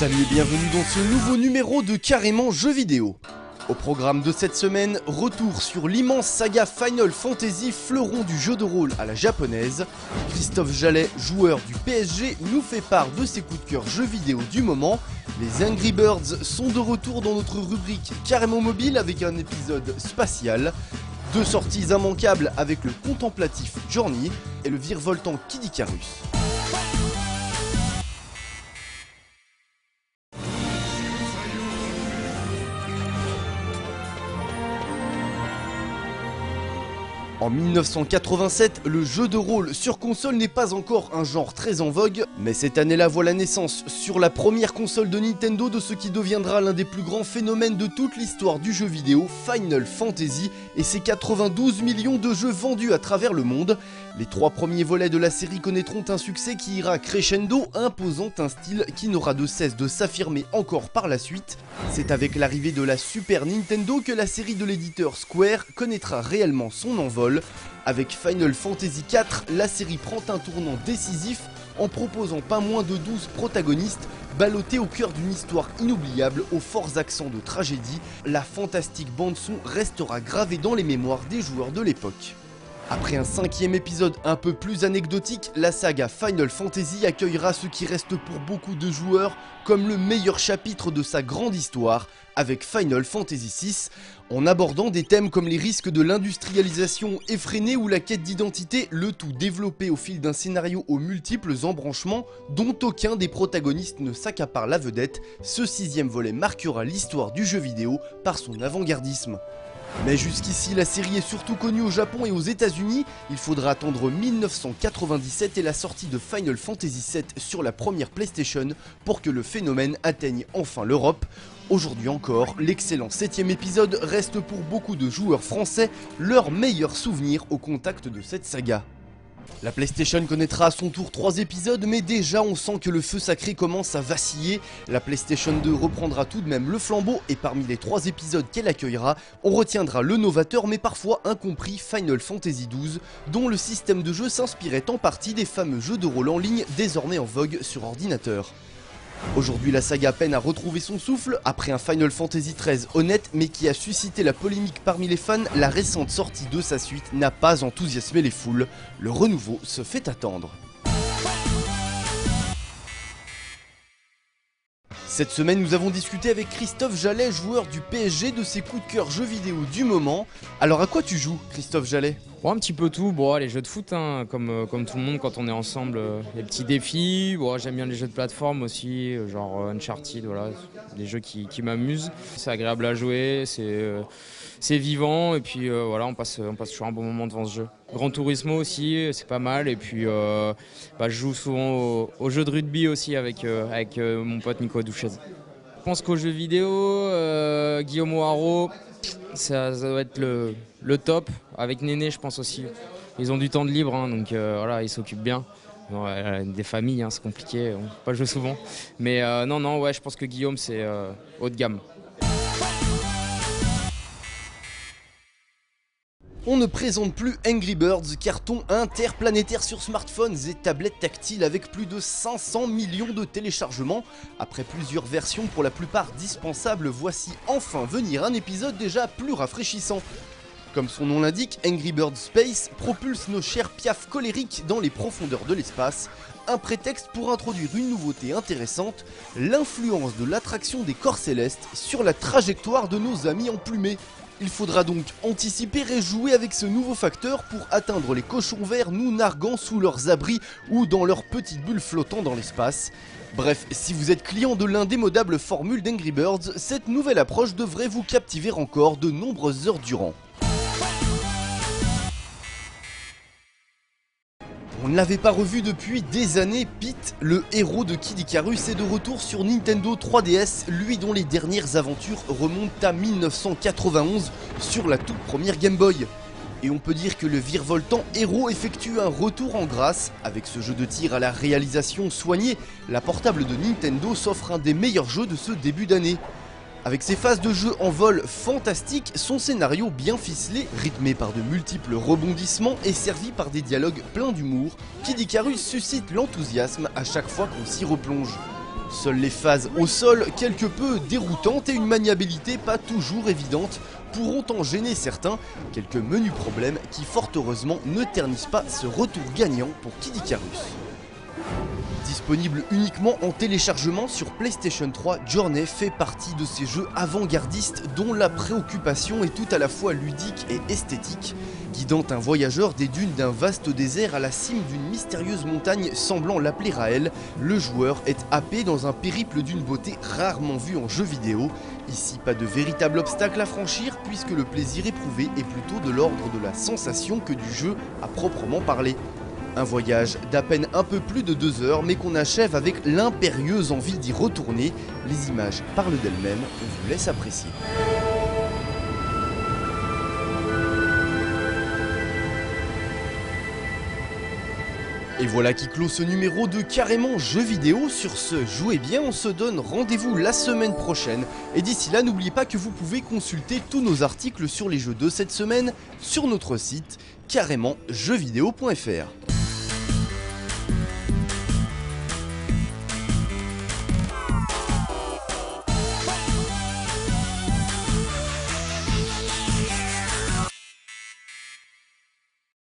Salut et bienvenue dans ce nouveau numéro de Carrément Jeux Vidéo. Au programme de cette semaine, retour sur l'immense saga Final Fantasy, fleuron du jeu de rôle à la japonaise. Christophe Jallet, joueur du PSG, nous fait part de ses coups de cœur jeux vidéo du moment. Les Angry Birds sont de retour dans notre rubrique Carrément Mobile avec un épisode spatial. Deux sorties immanquables avec le contemplatif Journey et le virevoltant Kid Icarus. En 1987, le jeu de rôle sur console n'est pas encore un genre très en vogue, mais cette année-là voit la naissance sur la première console de Nintendo de ce qui deviendra l'un des plus grands phénomènes de toute l'histoire du jeu vidéo, Final Fantasy, et ses 92 millions de jeux vendus à travers le monde. Les trois premiers volets de la série connaîtront un succès qui ira crescendo, imposant un style qui n'aura de cesse de s'affirmer encore par la suite. C'est avec l'arrivée de la Super Nintendo que la série de l'éditeur Square connaîtra réellement son envol. Avec Final Fantasy IV, la série prend un tournant décisif en proposant pas moins de 12 protagonistes ballottés au cœur d'une histoire inoubliable aux forts accents de tragédie. La fantastique bande-son restera gravée dans les mémoires des joueurs de l'époque. Après un cinquième épisode un peu plus anecdotique, la saga Final Fantasy accueillera ce qui reste pour beaucoup de joueurs comme le meilleur chapitre de sa grande histoire, avec Final Fantasy VI, en abordant des thèmes comme les risques de l'industrialisation effrénée ou la quête d'identité, le tout développé au fil d'un scénario aux multiples embranchements dont aucun des protagonistes ne s'accapare la vedette. Ce sixième volet marquera l'histoire du jeu vidéo par son avant-gardisme. Mais jusqu'ici, la série est surtout connue au Japon et aux États-Unis. Il faudra attendre 1997 et la sortie de Final Fantasy VII sur la première PlayStation pour que le phénomène atteigne enfin l'Europe. Aujourd'hui encore, l'excellent 7ème épisode reste pour beaucoup de joueurs français leur meilleur souvenir au contact de cette saga. La PlayStation connaîtra à son tour 3 épisodes, mais déjà on sent que le feu sacré commence à vaciller. La PlayStation 2 reprendra tout de même le flambeau et parmi les 3 épisodes qu'elle accueillera, on retiendra le novateur mais parfois incompris Final Fantasy XII, dont le système de jeu s'inspirait en partie des fameux jeux de rôle en ligne désormais en vogue sur ordinateur. Aujourd'hui, la saga peine à retrouver son souffle. Après un Final Fantasy XIII honnête mais qui a suscité la polémique parmi les fans, la récente sortie de sa suite n'a pas enthousiasmé les foules. Le renouveau se fait attendre. Cette semaine, nous avons discuté avec Christophe Jallet, joueur du PSG, de ses coups de cœur jeux vidéo du moment. Alors à quoi tu joues, Christophe Jallet ? Bon, un petit peu tout, bon, les jeux de foot, hein, comme tout le monde quand on est ensemble, les petits défis, bon, j'aime bien les jeux de plateforme aussi, genre Uncharted, voilà, des jeux qui m'amusent. C'est agréable à jouer, c'est vivant et puis voilà, on passe toujours un bon moment devant ce jeu. Gran Turismo aussi, c'est pas mal et puis je joue souvent aux jeux de rugby aussi avec mon pote Nico Douchez. Je pense qu'aux jeux vidéo, Guillaume O'Haraud, ça doit être le top. Avec Néné, je pense aussi. Ils ont du temps de libre, hein, donc voilà, ils s'occupent bien. Bon, des familles, hein, c'est compliqué, on peut pas jouer souvent. Mais non, ouais, je pense que Guillaume, c'est haut de gamme. On ne présente plus Angry Birds, carton interplanétaire sur smartphones et tablettes tactiles avec plus de 500 millions de téléchargements. Après plusieurs versions pour la plupart dispensables, voici enfin venir un épisode déjà plus rafraîchissant. Comme son nom l'indique, Angry Birds Space propulse nos chers piafs colériques dans les profondeurs de l'espace. Un prétexte pour introduire une nouveauté intéressante, l'influence de l'attraction des corps célestes sur la trajectoire de nos amis emplumés. Il faudra donc anticiper et jouer avec ce nouveau facteur pour atteindre les cochons verts nous narguant sous leurs abris ou dans leurs petites bulles flottant dans l'espace. Bref, si vous êtes client de l'indémodable formule d'Angry Birds, cette nouvelle approche devrait vous captiver encore de nombreuses heures durant. On ne l'avait pas revu depuis des années, Pete, le héros de Kid Icarus, est de retour sur Nintendo 3DS, lui dont les dernières aventures remontent à 1991 sur la toute première Game Boy. Et on peut dire que le virevoltant héros effectue un retour en grâce. Avec ce jeu de tir à la réalisation soignée, la portable de Nintendo s'offre un des meilleurs jeux de ce début d'année. Avec ses phases de jeu en vol fantastiques, son scénario bien ficelé, rythmé par de multiples rebondissements et servi par des dialogues pleins d'humour, Kid Icarus suscite l'enthousiasme à chaque fois qu'on s'y replonge. Seules les phases au sol, quelque peu déroutantes et une maniabilité pas toujours évidente, pourront en gêner certains, quelques menus problèmes qui fort heureusement ne ternissent pas ce retour gagnant pour Kid Icarus. Disponible uniquement en téléchargement sur PlayStation 3, Journey fait partie de ces jeux avant-gardistes dont la préoccupation est tout à la fois ludique et esthétique, guidant un voyageur des dunes d'un vaste désert à la cime d'une mystérieuse montagne semblant l'appeler Raël. Le joueur est happé dans un périple d'une beauté rarement vue en jeu vidéo. Ici, pas de véritable obstacle à franchir puisque le plaisir éprouvé est plutôt de l'ordre de la sensation que du jeu à proprement parler. Un voyage d'à peine un peu plus de 2 heures, mais qu'on achève avec l'impérieuse envie d'y retourner. Les images parlent d'elles-mêmes, on vous laisse apprécier. Et voilà qui clôt ce numéro de Carrément Jeux Vidéo. Sur ce, jouez bien, on se donne rendez-vous la semaine prochaine. Et d'ici là, n'oubliez pas que vous pouvez consulter tous nos articles sur les jeux de cette semaine sur notre site carrémentjeuxvideo.fr.